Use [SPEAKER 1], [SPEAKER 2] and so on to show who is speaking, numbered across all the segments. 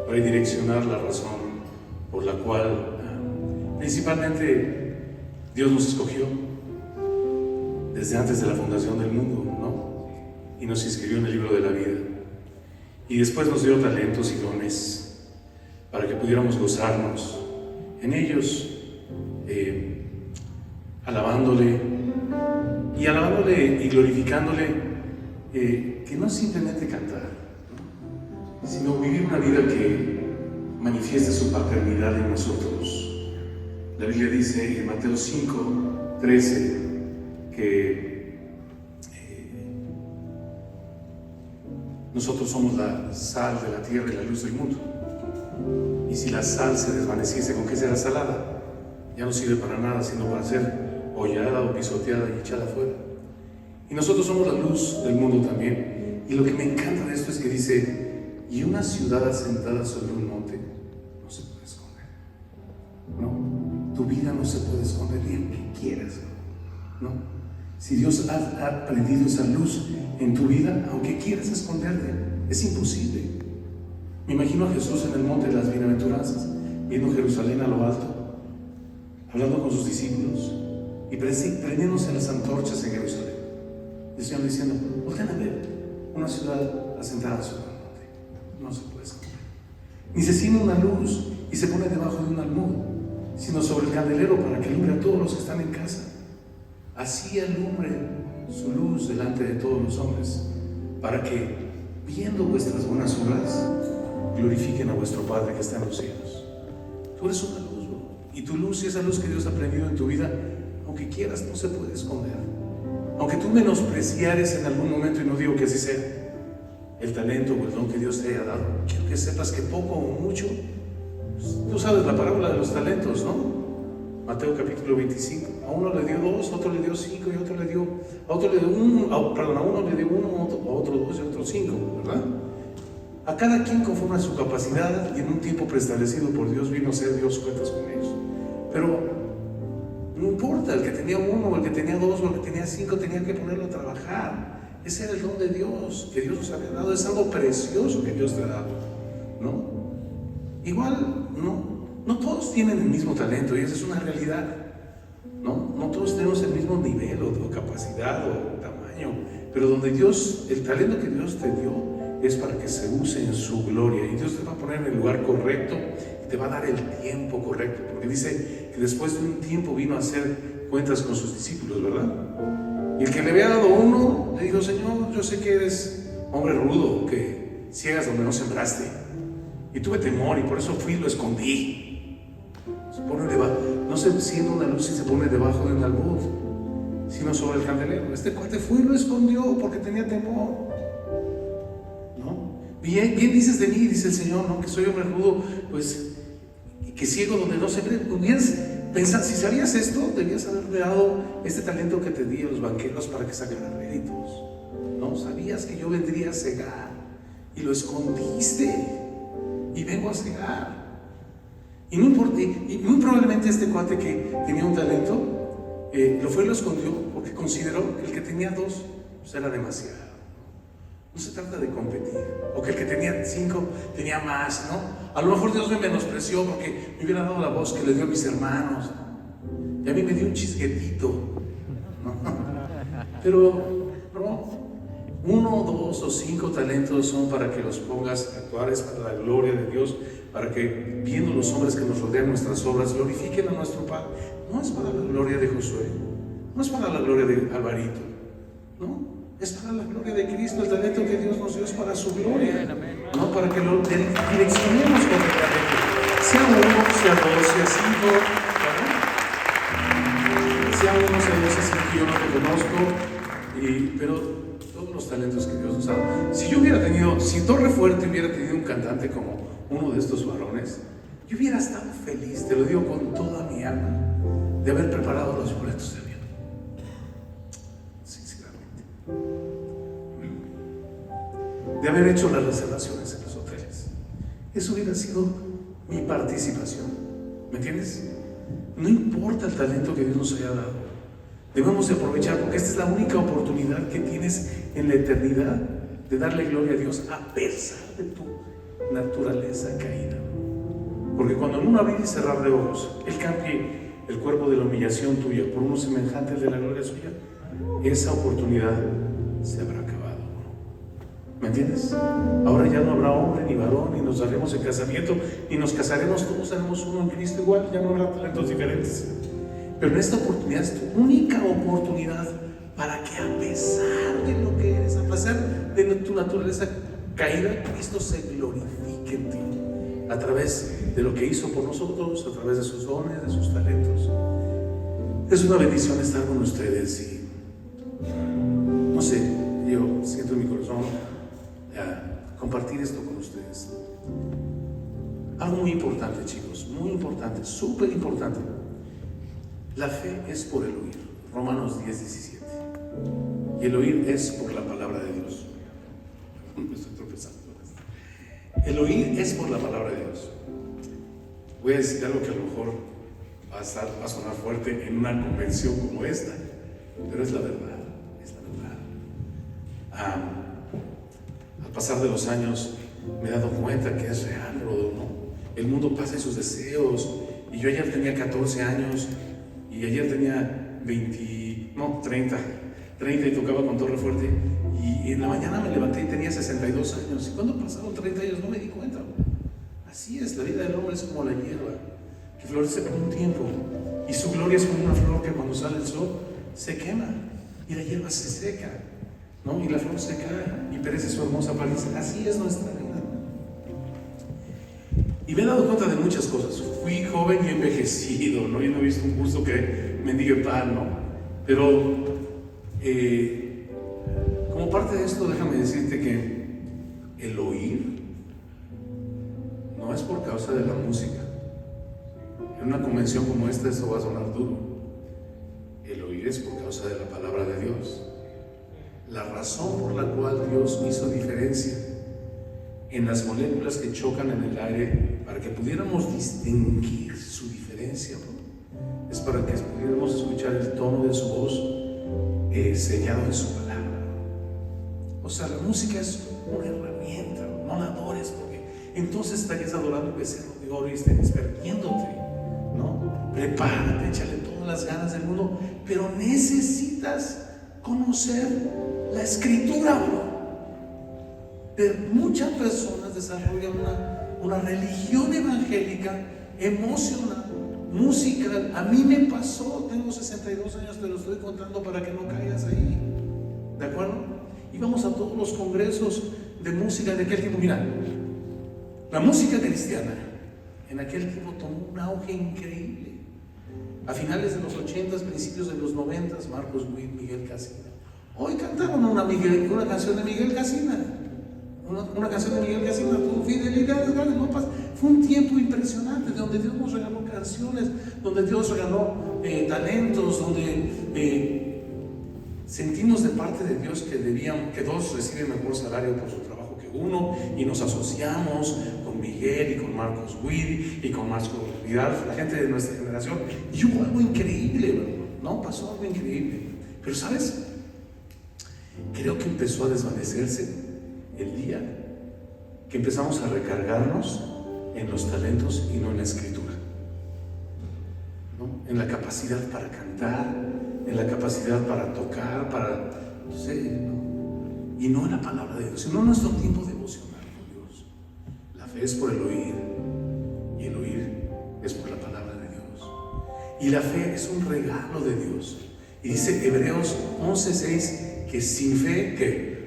[SPEAKER 1] para direccionar la razón por la cual principalmente Dios nos escogió desde antes de la fundación del mundo, ¿no? Y nos inscribió en el libro de la vida. Y después nos dio talentos y dones para que pudiéramos gozarnos en ellos, alabándole y glorificándole, que no es simplemente cantar, ¿no? Sino vivir una vida que manifieste su paternidad en nosotros. La Biblia dice en Mateo 5:13 que nosotros somos la sal de la tierra y la luz del mundo. Y si la sal se desvaneciese, ¿con qué será salada? Ya no sirve para nada, sino para ser hollada o pisoteada y echada afuera. Y nosotros somos la luz del mundo también. Y lo que me encanta de esto es que dice: y una ciudad asentada sobre un monte no se puede esconder. No, tu vida no se puede esconder ni aunque quieras, ¿no? Si Dios ha prendido esa luz en tu vida, aunque quieras esconderte, es imposible. Me imagino a Jesús en el monte de las bienaventuranzas, viendo Jerusalén a lo alto, hablando con sus discípulos y prendiéndose las antorchas en Jerusalén. El Señor diciendo: volten a ver una ciudad asentada sobre un monte, no se puede esconder. Ni se enciende una luz y se pone debajo de un almud, sino sobre el candelero para que alumbre a todos los que están en casa. Así alumbre su luz delante de todos los hombres, para que, viendo vuestras buenas obras, glorifiquen a vuestro Padre que está en los cielos. Tú eres una luz, ¿no? Y tu luz y esa luz que Dios ha prendido en tu vida, aunque quieras, no se puede esconder. Aunque tú menospreciares en algún momento, y no digo que así sea, el talento o el don que Dios te haya dado, quiero que sepas que poco o mucho, tú sabes la parábola de los talentos, ¿no? Mateo capítulo 25, a uno le dio 2, a otro le dio 5 y a uno le dio 1, a uno le dio 1, a otro 2 y a otro 5, ¿verdad? A cada quien conforme a su capacidad y en un tiempo preestablecido por Dios vino a ser Dios cuentas con ellos. Pero no importa, el que tenía 1 o el que tenía 2 o el que tenía 5 tenía que ponerlo a trabajar. Ese era el don de Dios que Dios nos había dado, es algo precioso que Dios te ha dado, ¿no? Igual, no todos tienen el mismo talento y esa es una realidad, ¿no? No todos tenemos el mismo nivel o capacidad o tamaño, pero donde Dios, el talento que Dios te dio es para que se use en su gloria y Dios te va a poner en el lugar correcto y te va a dar el tiempo correcto, porque dice que después de un tiempo vino a hacer cuentas con sus discípulos, ¿verdad? Y el que le había dado 1 le dijo: Señor, yo sé que eres hombre rudo, que ciegas donde no sembraste, y tuve temor y por eso fui y lo escondí. Se pone no se enciende una luz y se pone debajo de un almud, sino sobre el candelero. Este cuate fue y lo escondió porque tenía temor, ¿no? Bien dices de mí, dice el Señor, ¿no? Que soy hombre rudo, pues, y que ciego donde no sembré. Hubieras pensado, si sabías esto, debías haberle dado este talento que te di a los banqueros para que sacaran réditos, ¿no? Sabías que yo vendría a cegar y lo escondiste y vengo a cegar. Y no importa, y muy probablemente este cuate que tenía un talento lo fue y lo escondió porque consideró que el que tenía 2 pues era demasiado. No se trata de competir, o que el que tenía 5 tenía más, ¿no? A lo mejor Dios me menospreció porque me hubiera dado la voz que le dio a mis hermanos, ¿no? Y a mí me dio un chisguetito, ¿no? Pero no, 1, 2 o 5 talentos son para que los pongas a actuar, es para la gloria de Dios, para que viendo los hombres que nos rodean nuestras obras glorifiquen a nuestro Padre. No es para la gloria de Josué, no es para la gloria de Alvarito, ¿no? Es para la gloria de Cristo. El talento que Dios nos dio es para su gloria, no para que lo direccionemos correctamente. Sea 1, sea 2, sea 5, ¿verdad? Sea 1, sea 2, sea 5, yo no te conozco, pero todos los talentos que Dios nos ha dado. Si Torre Fuerte hubiera tenido un cantante como uno de estos varones, yo hubiera estado feliz, te lo digo con toda mi alma, de haber preparado los boletos de avión. Sinceramente. De haber hecho las reservaciones en los hoteles. Eso hubiera sido mi participación. ¿Me entiendes? No importa el talento que Dios nos haya dado, debemos de aprovechar, porque esta es la única oportunidad que tienes en la eternidad de darle gloria a Dios a pesar de tu naturaleza caída. Porque cuando en un abrir y cerrar de ojos Él cambie el cuerpo de la humillación tuya por uno semejante al de la gloria suya, esa oportunidad se habrá acabado. ¿Me entiendes? Ahora ya no habrá hombre ni varón, ni nos daremos en casamiento, ni nos casaremos, todos seremos uno en Cristo igual, ya no habrá talentos diferentes. Pero en esta oportunidad es tu única oportunidad para que, a pesar de lo que eres, a pesar de tu naturaleza caída, Cristo se glorifique en ti a través de lo que hizo por nosotros, a través de sus dones, de sus talentos. Es una bendición estar con ustedes y no sé, yo siento en mi corazón compartir esto con ustedes. Algo muy importante, chicos, muy importante, súper importante. La fe es por el oír. Romanos 10:17. Y el oír es por la palabra de Dios. Me estoy tropezando. El oír es por la palabra de Dios. Voy a decir algo que a lo mejor va a sonar fuerte en una convención como esta, pero es la verdad. Es la verdad. Al pasar de los años me he dado cuenta que es real, Rodo, ¿no? El mundo pasa en sus deseos. Y yo ayer tenía 14 años y ayer tenía 30 y tocaba con Torre Fuerte. Y en la mañana me levanté y tenía 62 años. Y cuando pasaron 30 años no me di cuenta. Así es, la vida del hombre es como la hierba, que florece por un tiempo. Y su gloria es como una flor que cuando sale el sol se quema y la hierba se seca, ¿no? Y la flor se cae y perece su hermosa apariencia. Así es nuestra vida. Y me he dado cuenta de muchas cosas. Fui joven y envejecido, ¿no? Y no he visto un justo que mendigue pan, ¿no? Pero como parte de esto, déjame decirte que el oír no es por causa de la música. En una convención como esta eso va a sonar duro. El oír es por causa de la palabra de Dios. La razón por la cual Dios hizo diferencia en las moléculas que chocan en el aire para que pudiéramos distinguir su diferencia, ¿no? Es para que pudiéramos escuchar el tono de su voz sellado en su palabra. O sea, la música es una herramienta, no la adores, porque entonces estarías adorando un becerro de oro y estarías perdiéndote, ¿no? Prepárate, échale todas las ganas del mundo, pero necesitas conocer la escritura, bro. Pero muchas personas desarrollan una religión evangélica emocional, musical. A mí me pasó, tengo 62 años, te lo estoy contando para que no caigas ahí, ¿de acuerdo? Íbamos a todos los congresos de música de aquel tiempo. Mira, la música cristiana en aquel tiempo tomó un auge increíble. A finales de los 80s, principios de los 90s, Marcos Witt, Miguel Casina. Hoy cantaron una canción de Miguel Casina. Una canción de Miguel Casina, tu fidelidad es grande, no pasa. Fue un tiempo impresionante donde Dios nos regaló canciones, donde Dios regaló talentos, donde sentimos de parte de Dios que dos reciben mejor salario por su trabajo que uno, y nos asociamos con Miguel y con Marcos Witt y con Marcos Vidal, la gente de nuestra generación, y hubo algo increíble, ¿no? Pasó algo increíble. Pero ¿sabes? Creo que empezó a desvanecerse el día que empezamos a recargarnos en los talentos y no en la escritura, ¿no? En la capacidad para cantar, en la capacidad para tocar, no sé, ¿no? Y no en la palabra de Dios, sino en nuestro tiempo devocional con Dios. La fe es por el oír y el oír es por la palabra de Dios. Y la fe es un regalo de Dios. Y dice Hebreos 11:6 que sin fe, ¿qué?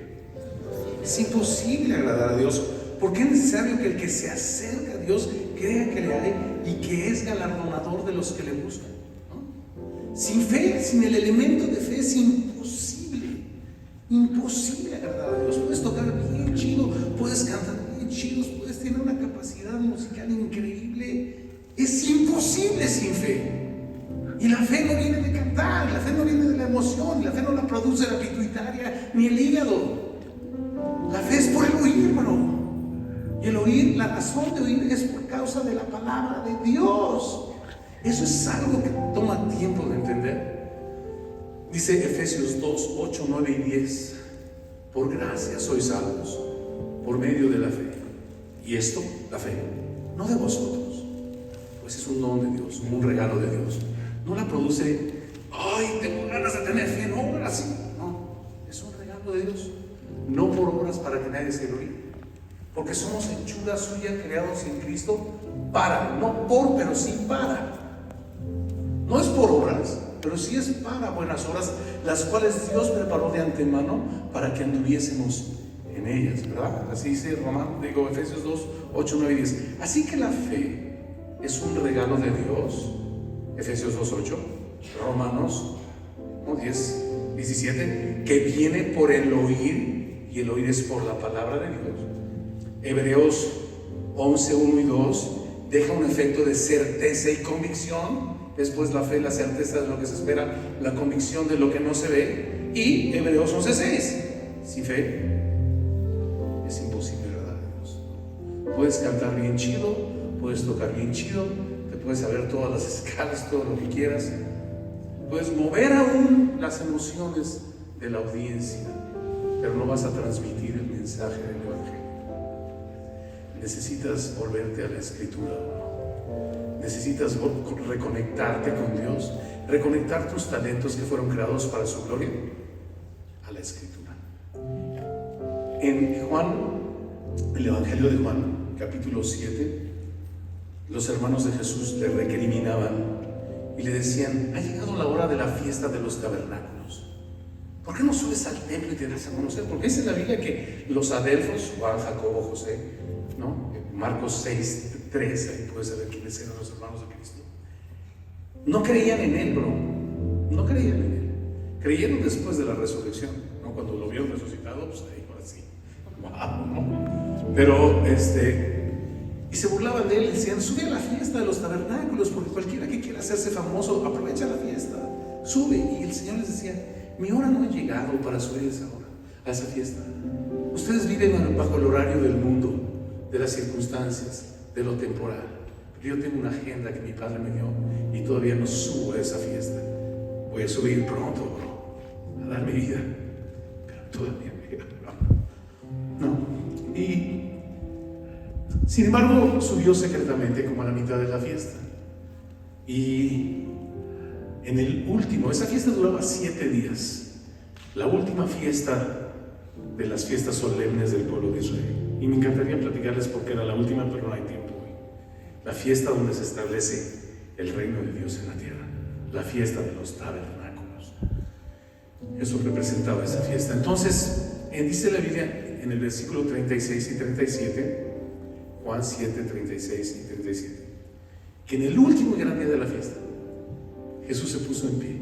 [SPEAKER 1] Es imposible agradar a Dios, porque es necesario que el que se acerca a Dios crea que le hay y que es galardonador de los que le buscan, ¿no? Sin fe, sin el elemento de fe, es imposible agradar a Dios. Puedes tocar bien chido, puedes cantar bien chidos, puedes tener una capacidad musical increíble. Es imposible sin fe. Y la fe no viene de cantar, la fe no viene de la emoción, la fe no la produce la pituitaria ni el hígado. La fe es por el oír, bro. Y el oír, la razón de oír es por causa de la palabra de Dios. Eso es algo que toma tiempo de entender. Dice Efesios 2, 8, 9 y 10. Por gracia sois salvos, por medio de la fe. Y esto, la fe, no de vosotros, pues es un don de Dios, un regalo de Dios. No la produce, ay, tengo ganas de tener fe, no, ahora sí. No, es un regalo de Dios. No por obras para que nadie se gloríe, porque somos hechura suya, creados en Cristo para, no por, pero sí para. No es por obras, pero sí es para buenas obras, las cuales Dios preparó de antemano para que anduviésemos en ellas, ¿verdad? Así dice Efesios 2, 8, 9 y 10. Así que la fe es un regalo de Dios. Efesios 2, 8, Romanos 10, 17, que viene por el oír, y el oír es por la palabra de Dios. Hebreos 11, 1 y 2 deja un efecto de certeza y convicción. Después la fe, la certeza de lo que se espera, la convicción de lo que no se ve. Y Hebreos 11, 6, sin fe es imposible agradar a Dios. Puedes cantar bien chido, puedes tocar bien chido, te puedes saber todas las escalas, todo lo que quieras, puedes mover aún las emociones de la audiencia, pero no vas a transmitir el mensaje del Evangelio. Necesitas volverte a la Escritura. Necesitas reconectarte con Dios, reconectar tus talentos que fueron creados para su gloria a la Escritura. En Juan, el Evangelio de Juan, capítulo 7, los hermanos de Jesús le recriminaban y le decían: ha llegado la hora de la fiesta de los tabernáculos. ¿Por qué no subes al templo y te das a conocer? Porque dice en la Biblia que los adelfos, Juan, Jacobo, José, ¿no? Marcos 6, 3, ahí puedes saber quiénes eran los hermanos de Cristo. No creían en Él, bro. No creían en Él. Creyeron después de la resurrección, ¿no? Cuando lo vieron resucitado, pues ahí ahora sí. Wow, ¿no? Pero y se burlaban de Él y decían: sube a la fiesta de los tabernáculos, porque cualquiera que quiera hacerse famoso, aprovecha la fiesta, sube. Y el Señor les decía: mi hora no ha llegado para subir a esa hora, a esa fiesta. Ustedes viven bajo el horario del mundo, de las circunstancias, de lo temporal. Pero yo tengo una agenda que mi Padre me dio y todavía no subo a esa fiesta. Voy a subir pronto, bro, a dar mi vida, pero todavía me queda, ¿no? Y sin embargo subió secretamente como a la mitad de la fiesta. Y en el último, esa fiesta duraba 7 días, la última fiesta de las fiestas solemnes del pueblo de Israel. Y me encantaría platicarles porque era la última, pero no hay tiempo hoy. La fiesta donde se establece el reino de Dios en la tierra, la fiesta de los tabernáculos. Eso representaba esa fiesta. Entonces, dice la Biblia en el versículo 36 y 37, Juan 7, 36 y 37, que en el último gran día de la fiesta, Jesús se puso en pie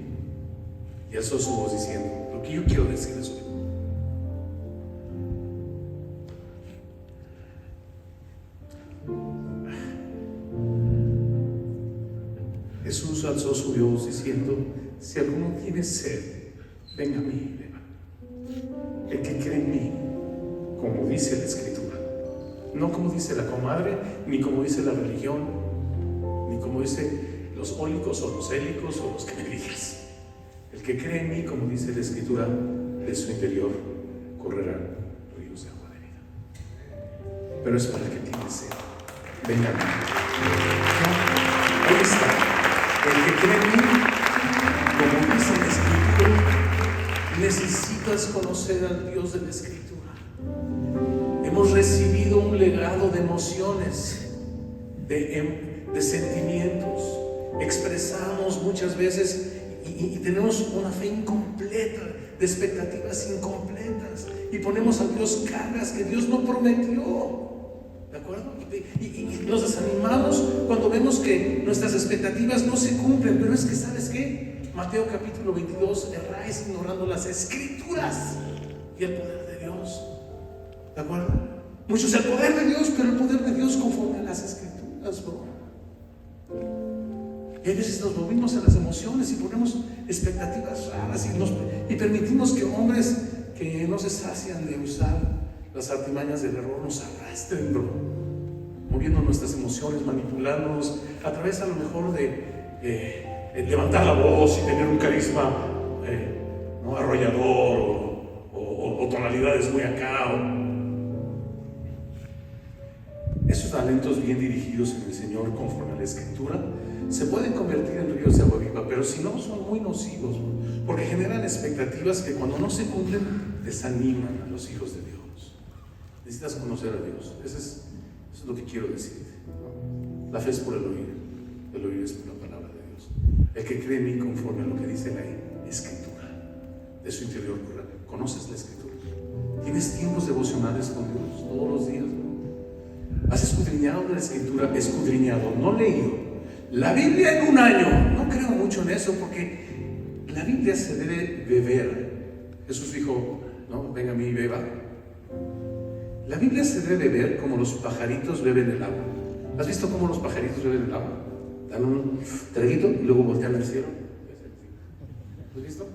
[SPEAKER 1] y alzó su voz diciendo lo que yo quiero decirles hoy. Jesús alzó su voz diciendo: si alguno tiene sed, venga a mí y beba. El que cree en mí, como dice la Escritura, no como dice la comadre, ni como dice la religión, ni como dice los ólicos o los hélicos o los que me digas. El que cree en mí, como dice la Escritura, de su interior correrán ríos de agua de vida. Pero es para el que tiene sed, venga a mí. Ahí está. El que cree en mí, como dice la Escritura, necesitas conocer al Dios de la Escritura. Hemos recibido un legado de emociones, de sentimientos. Expresamos muchas veces y tenemos una fe incompleta, de expectativas incompletas, y ponemos a Dios cargas que Dios no prometió. ¿De acuerdo? Y nos desanimamos cuando vemos que nuestras expectativas no se cumplen. Pero es que, ¿sabes qué? Mateo capítulo 22, erráis ignorando las Escrituras y el poder de Dios. ¿De acuerdo? Muchos el poder de Dios, pero el poder de Dios conforme a las Escrituras, bro. Y a veces nos movimos a las emociones y ponemos expectativas raras y permitimos que hombres que no se sacian de usar las artimañas del error nos arrastren, bro, moviendo nuestras emociones, manipulándonos a través a lo mejor de levantar la voz y tener un carisma ¿no? arrollador o tonalidades muy acá. esos talentos bien dirigidos en el Señor conforme a la Escritura se pueden convertir en ríos de agua viva, pero si no, son muy nocivos, porque generan expectativas que cuando no se cumplen desaniman a los hijos de Dios. Necesitas conocer a Dios. Eso es lo que quiero decirte. La fe es por el oír es por la palabra de Dios. El que cree en mí conforme a lo que dice la Escritura, de su interior corre. ¿Conoces la Escritura? ¿Tienes tiempos devocionales con Dios todos los días? ¿Has escudriñado la Escritura? Escudriñado, no leído. La Biblia en un año. No creo mucho en eso, porque la Biblia se debe beber. Jesús dijo, no, venga a mí y beba. La Biblia se debe beber como los pajaritos beben el agua. ¿Has visto cómo los pajaritos beben el agua? Dan un traguito y luego voltean al cielo. ¿Lo has visto?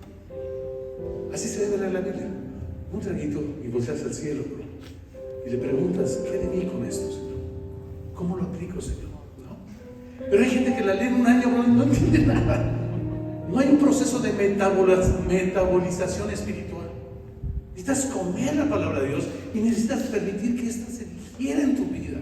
[SPEAKER 1] Así se debe leer la Biblia. Un traguito y volteas al cielo, bro. Y le preguntas, ¿qué de mí con esto, Señor? ¿Cómo lo aplico, Señor? ¿No? Pero hay gente que la lee en un año, bro, y no entiende nada. No hay un proceso de metabolización espiritual. Necesitas comer la palabra de Dios y necesitas permitir que ésta se digiera en tu vida.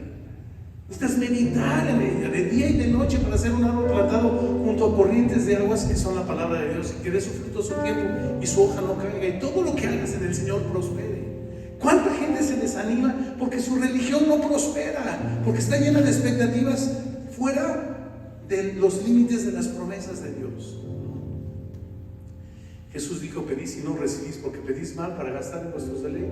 [SPEAKER 1] Necesitas meditar en ella de día y de noche para ser un árbol plantado junto a corrientes de aguas que son la palabra de Dios, y que dé su fruto a su tiempo y su hoja no caiga, y todo lo que hagas en el Señor prospere. ¿Cuánta gente se desanima porque su religión no prospera? Porque está llena de expectativas fuera de los límites de las promesas de Dios. Jesús dijo, pedís y no recibís, porque pedís mal para gastar en vuestros deleites.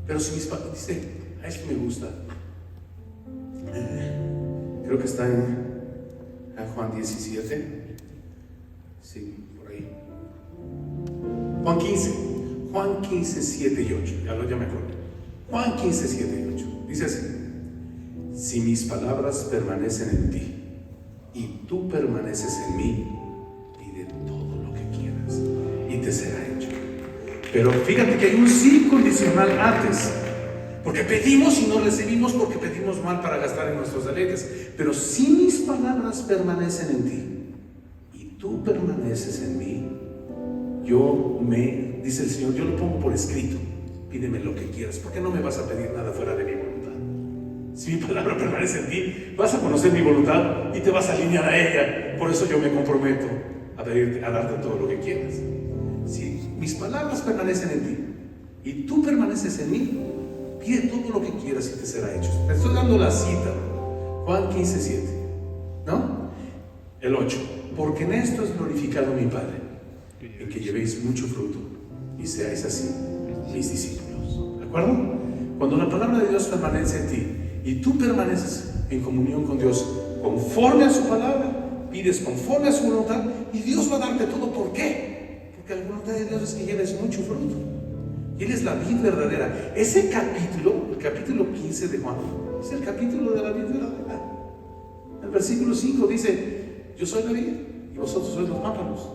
[SPEAKER 1] Pero si mis padres, dice, a esto me gusta. Creo que está en Juan 17. Sí, por ahí. Juan 15, 7 y 8. Ya me acuerdo. Juan 15, 7 y 8. Dice así: si mis palabras permanecen en ti y tú permaneces en mí, pide todo lo que quieras y te será hecho. Pero fíjate que hay un sí condicional antes. Porque pedimos y no recibimos, porque pedimos mal para gastar en nuestros deleites. Pero si mis palabras permanecen en ti y tú permaneces en mí, dice el Señor, yo lo pongo por escrito, pídeme lo que quieras, porque no me vas a pedir nada fuera de mi voluntad. Si mi palabra permanece en ti, vas a conocer mi voluntad y te vas a alinear a ella. Por eso yo me comprometo a darte todo lo que quieras. Si mis palabras permanecen en ti y tú permaneces en mí, pide todo lo que quieras y te será hecho. Te estoy dando la cita, Juan 15, 7, ¿no? El 8, porque en esto es glorificado mi Padre, en que llevéis mucho fruto y seáis así mis discípulos. ¿De acuerdo? Cuando la palabra de Dios permanece en ti y tú permaneces en comunión con Dios conforme a su palabra, pides conforme a su voluntad, y Dios va a darte todo. ¿Por qué? Porque la voluntad de Dios es que lleves mucho fruto. Y Él es la vid verdadera. Ese capítulo, el capítulo 15 de Juan, es el capítulo de la vid verdadera. El versículo 5 dice: yo soy la vid y vosotros sois los pámpanos.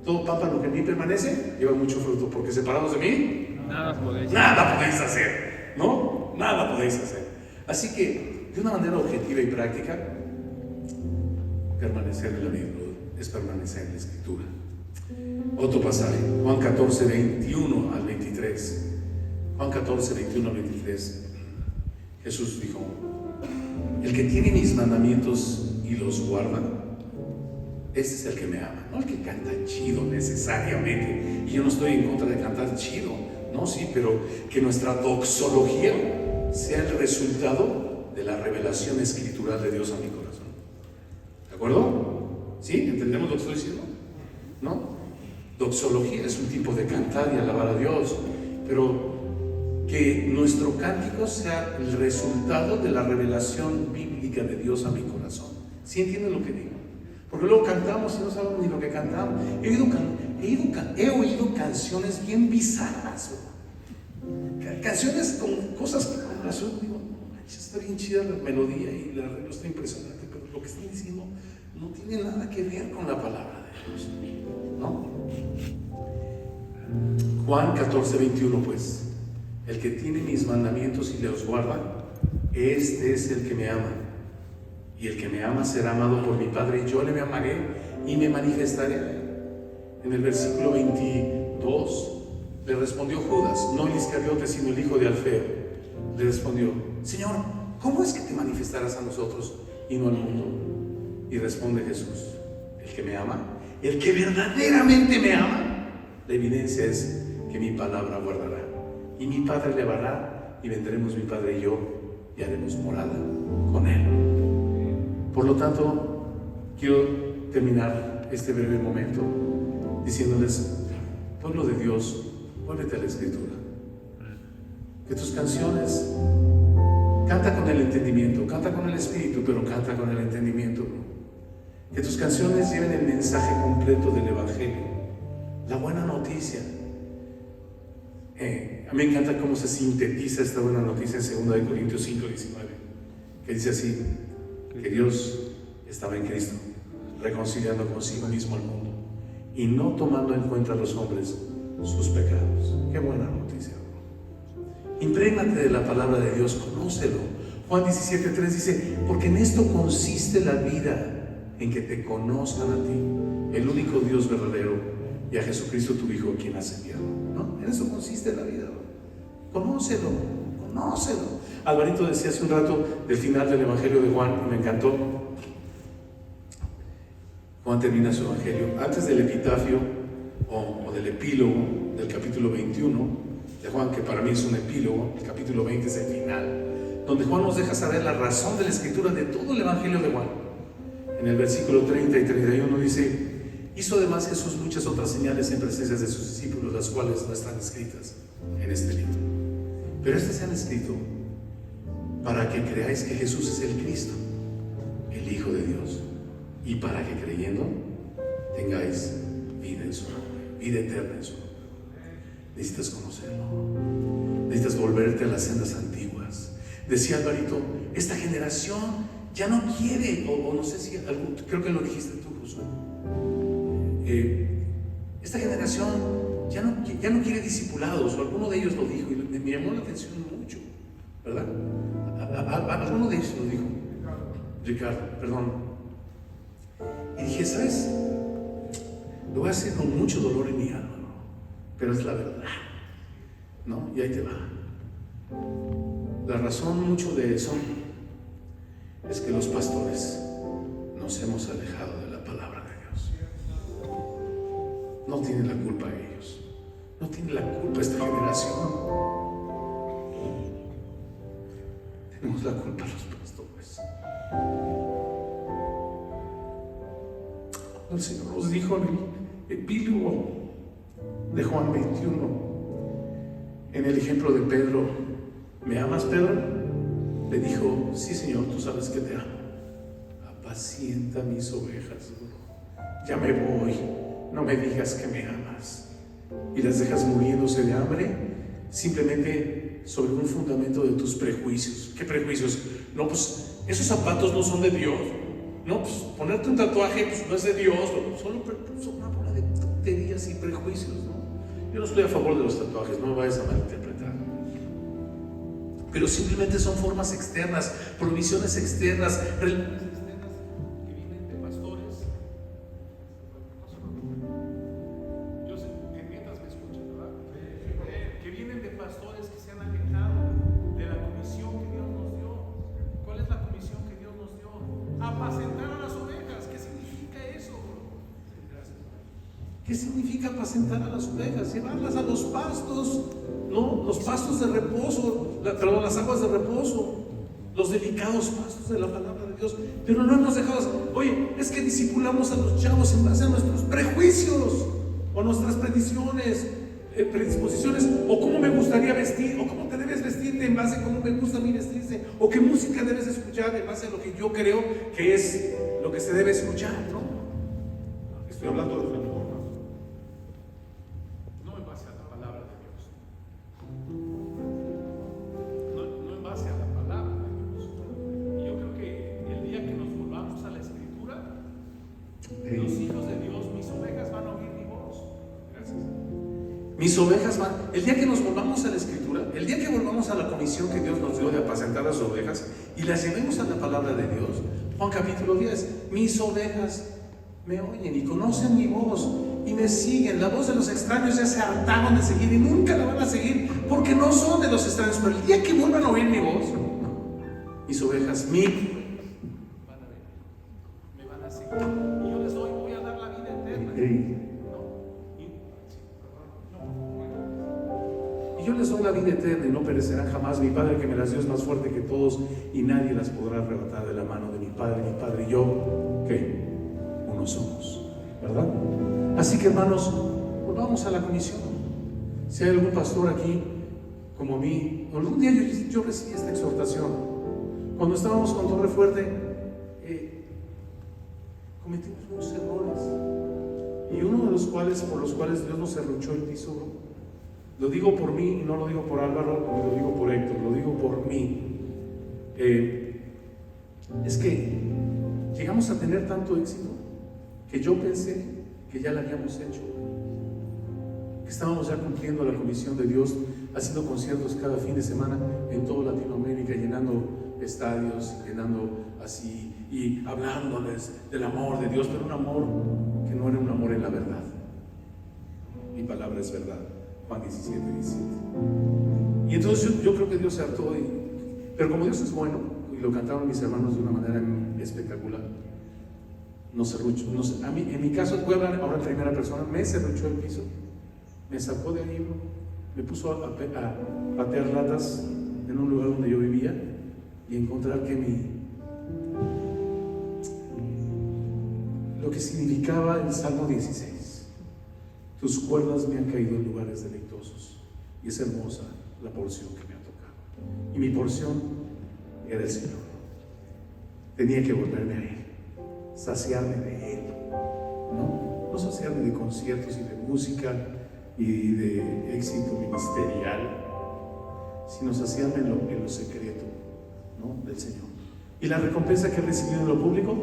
[SPEAKER 1] Todo pámpano que en mí permanece lleva mucho fruto, porque separados de mí nada podéis hacer, ¿no? Nada podéis hacer. Así que, de una manera objetiva y práctica, permanecer en la vid es permanecer en la Escritura. Otro pasaje, Juan 14, 21 al 23. Juan 14, 21 al 23. Jesús dijo: el que tiene mis mandamientos y los guarda, ese es el que me ama. No el que canta chido necesariamente. Y yo no estoy en contra de cantar chido, no, sí, pero que nuestra doxología sea el resultado de la revelación escritural de Dios a mi corazón. ¿De acuerdo? ¿Sí? ¿Entendemos lo que estoy diciendo? ¿No? Doxología es un tipo de cantar y alabar a Dios, pero que nuestro cántico sea el resultado de la revelación bíblica de Dios a mi corazón. ¿Sí entienden lo que digo? Porque luego cantamos y no sabemos ni lo que cantamos. He oído canciones bien bizarras, canciones con cosas que con razón digo, está bien chida la melodía y el arreglo está impresionante, pero lo que están diciendo no tiene nada que ver con la palabra de Dios, ¿no? Juan 14, 21, pues: el que tiene mis mandamientos y los guarda, este es el que me ama. Y el que me ama será amado por mi Padre, y yo le amaré y me manifestaré. En el versículo 22 le respondió Judas, no el Iscariote, sino el hijo de Alfeo: le respondió: Señor, ¿cómo es que te manifestarás a nosotros y no al mundo? Y responde Jesús: el que me ama, el que verdaderamente me ama, la evidencia es que mi palabra guardará, y mi Padre le hará, y vendremos mi Padre y yo, y haremos morada con él. Por lo tanto, quiero terminar este breve momento diciéndoles: pueblo de Dios, vuélvete a la Escritura. Que tus canciones, canta con el entendimiento, canta con el espíritu, pero canta con el entendimiento. Que tus canciones lleven el mensaje completo del Evangelio, la buena noticia. A mí me encanta cómo se sintetiza esta buena noticia en 2 Corintios 5:19, que dice así: que Dios estaba en Cristo, reconciliando consigo mismo al mundo, y no tomando en cuenta a los hombres sus pecados. Qué buena noticia. Imprégnate de la palabra de Dios, conócelo. Juan 17:3 dice: porque en esto consiste la vida, en que te conozcan a ti, el único Dios verdadero, y a Jesucristo tu Hijo, quien has enviado. ¿No? En eso consiste la vida. Conócelo, conócelo. Alvarito decía hace un rato del final del Evangelio de Juan, y me encantó. Juan termina su Evangelio antes del epitafio o del epílogo del capítulo 21 de Juan, que para mí es un epílogo. El capítulo 20 es el final, donde Juan nos deja saber la razón de la escritura de todo el Evangelio de Juan. En el versículo 30 y 31 dice: hizo además Jesús muchas otras señales en presencia de sus discípulos, las cuales no están escritas en este libro. Pero estas se han escrito para que creáis que Jesús es el Cristo, el Hijo de Dios, y para que creyendo tengáis vida en su nombre, vida eterna en su nombre. Necesitas conocerlo, necesitas volverte a las sendas antiguas. Decía Alvarito: esta generación ya no quiere, o no sé si algo, creo que lo dijiste tú, Josué, esta generación ya no quiere discipulados, o alguno de ellos lo dijo, y me llamó la atención mucho, ¿verdad? Alguno de ellos lo dijo, Ricardo, perdón. Y dije: ¿sabes? Lo voy a hacer con mucho dolor en mi alma, ¿no? Pero es la verdad, ¿no? Y ahí te va. La razón mucho de eso es que los pastores nos hemos alejado de la palabra de Dios. No tienen la culpa ellos, no tiene la culpa esta generación. Tenemos la culpa los pastores. El Señor nos dijo en el epílogo de Juan 21, en el ejemplo de Pedro: ¿me amas, Pedro? Le dijo: sí, Señor, tú sabes que te amo. Apacienta mis ovejas. Ya me voy, no me digas que me amas. Y las dejas muriéndose de hambre simplemente sobre un fundamento de tus prejuicios. ¿Qué prejuicios? No, pues esos zapatos no son de Dios. No, pues ponerte un tatuaje pues no es de Dios. Son una bola de tonterías y prejuicios, ¿no? Yo no estoy a favor de los tatuajes, no me vayas a malinterpretar. Pero simplemente son formas externas, provisiones externas, relaciones externas que vienen de pastores. Yo sé, mientras me escuchan, ¿verdad? Que vienen de pastores que se han alejado de la comisión que Dios nos dio. ¿Cuál es la comisión que Dios nos dio? Apacentar a las ovejas. ¿Qué significa eso? ¿Qué significa apacentar a las ovejas? Llevarlas a los pastos, ¿no? Los pastos de reposo, las aguas de reposo, los delicados pastos de la palabra de Dios. Pero no hemos dejado. Oye, es que discipulamos a los chavos en base a nuestros prejuicios o nuestras predisposiciones, o cómo me gustaría vestir, o cómo te debes vestirte en base a cómo me gusta a mí vestirse, o qué música debes escuchar en base a lo que yo creo que es lo que se debe escuchar, ¿no? Estoy hablando de otra forma. No en base a la palabra de Dios. No en base a la palabra de Dios. Y yo creo que el día que nos volvamos a la Escritura, los hijos de Dios, mis ovejas van a oír mi voz. Gracias. Mis ovejas van. El día que nos volvamos a la Escritura, el día que volvamos a la comisión que Dios nos dio de apacentar las ovejas y las llevemos a la palabra de Dios, Juan capítulo 10, mis ovejas me oyen y conocen mi voz, y me siguen. La voz de los extraños ya se hartaron de seguir y nunca la van a seguir porque no son de los extraños. Pero el día que vuelvan a oír mi voz, mis ovejas van a venir, me van a seguir y yo les voy a dar la vida eterna. Y yo les doy la vida eterna y no perecerán jamás. Mi Padre que me las dio es más fuerte que todos y nadie las podrá arrebatar de la mano de mi Padre. Mi Padre y yo, ¿qué? Uno somos, ¿verdad? Así que, hermanos, volvamos a la comisión. Si hay algún pastor aquí como a mí, algún día yo recibí esta exhortación. Cuando estábamos con Torre Fuerte, cometimos muchos errores, y uno de los cuales, por los cuales Dios nos serruchó el piso. Lo digo por mí y no lo digo por Álvaro, ni lo digo por Héctor, lo digo por mí. Es que llegamos a tener tanto éxito que yo pensé que ya lo habíamos hecho, que estábamos ya cumpliendo la comisión de Dios, haciendo conciertos cada fin de semana en toda Latinoamérica, llenando estadios, llenando así y hablándoles del amor de Dios, pero un amor que no era un amor en la verdad. Mi palabra es verdad. Juan 17. Y entonces yo creo que Dios se hartó, pero como Dios es bueno, y lo cantaron mis hermanos de una manera espectacular, nos serruchó. A mí, en mi caso, voy a hablar ahora en primera persona, me serruchó el piso, me sacó de ahí, me puso a patear latas en un lugar donde yo vivía y encontrar que lo que significaba el Salmo 16. Tus cuerdas me han caído en lugares deleitosos. Y es hermosa la porción que me ha tocado. Y mi porción era el Señor. Tenía que volverme a Él, saciarme de Él. No saciarme de conciertos y de música y de éxito ministerial, sino saciarme en lo secreto, ¿no?, del Señor. Y la recompensa que he recibido en lo público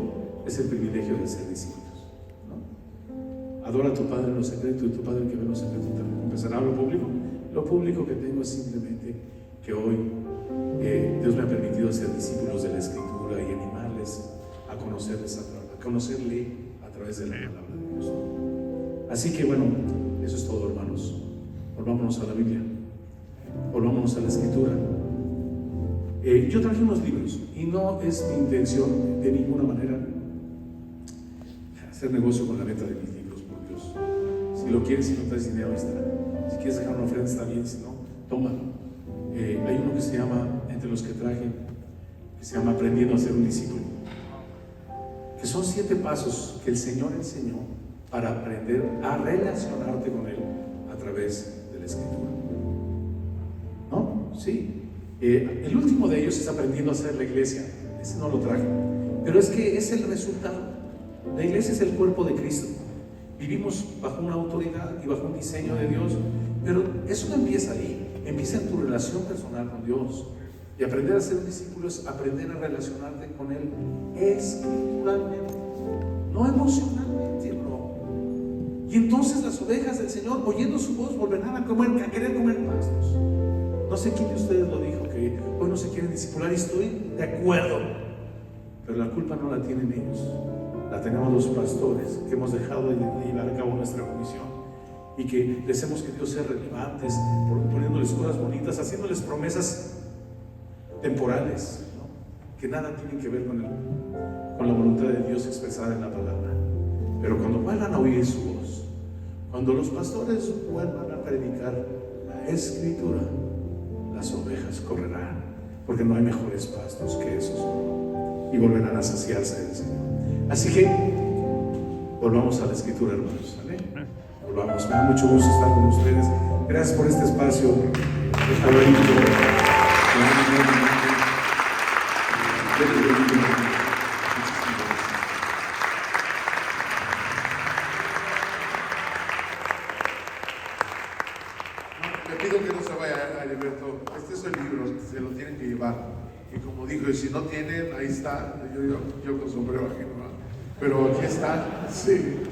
[SPEAKER 1] es el privilegio de ser discípulo. Adora a tu Padre en lo secreto y tu Padre que ve en lo secreto te recompensará. Lo público que tengo es simplemente que hoy Dios me ha permitido ser discípulos de la Escritura y animarles a conocerle a través de la palabra de Dios. Así que bueno, eso es todo, hermanos. Volvámonos a la Biblia, volvámonos a la Escritura. Yo traje unos libros y no es mi intención de ninguna manera hacer negocio con la venta de mis libros. Si lo quieres, si no traes dinero, ahí está. Si quieres dejar una ofrenda, está bien. Si no, tómalo. Hay uno que se llama, entre los que traje, que se llama Aprendiendo a ser un discípulo, que son 7 pasos que el Señor enseñó para aprender a relacionarte con Él a través de la Escritura. ¿No? Sí. El último de ellos es Aprendiendo a ser la iglesia. Ese no lo traje, pero es que es el resultado. La iglesia es el cuerpo de Cristo. Vivimos bajo una autoridad y bajo un diseño de Dios, pero eso no empieza ahí, empieza en tu relación personal con Dios. Y aprender a ser un discípulo es aprender a relacionarte con Él espiritualmente, no emocionalmente, no. Y entonces las ovejas del Señor, oyendo su voz, volverán a querer comer pastos. No sé quién de ustedes lo dijo, que hoy no se quieren discipular, y estoy de acuerdo, pero la culpa no la tienen ellos. La tenemos los pastores que hemos dejado de llevar a cabo nuestra comisión y que deseamos que Dios sea relevantes, poniéndoles cosas bonitas, haciéndoles promesas temporales, ¿no?, que nada tienen que ver con la voluntad de Dios expresada en la palabra. Pero cuando vuelvan a oír su voz, cuando los pastores vuelvan a predicar la Escritura, las ovejas correrán, porque no hay mejores pastos que esos, y volverán a saciarse del Señor. Así que volvamos a la Escritura, hermanos. ¿Vale? Volvamos. Me da mucho gusto estar con ustedes. Gracias por este espacio.
[SPEAKER 2] Le pido que no se vaya a Alberto. Este es el libro, se lo tienen que llevar. Y como dijo, y si no tienen, ahí está. Yo con sombrero ajeno, ¿no? Pero aquí está, sí.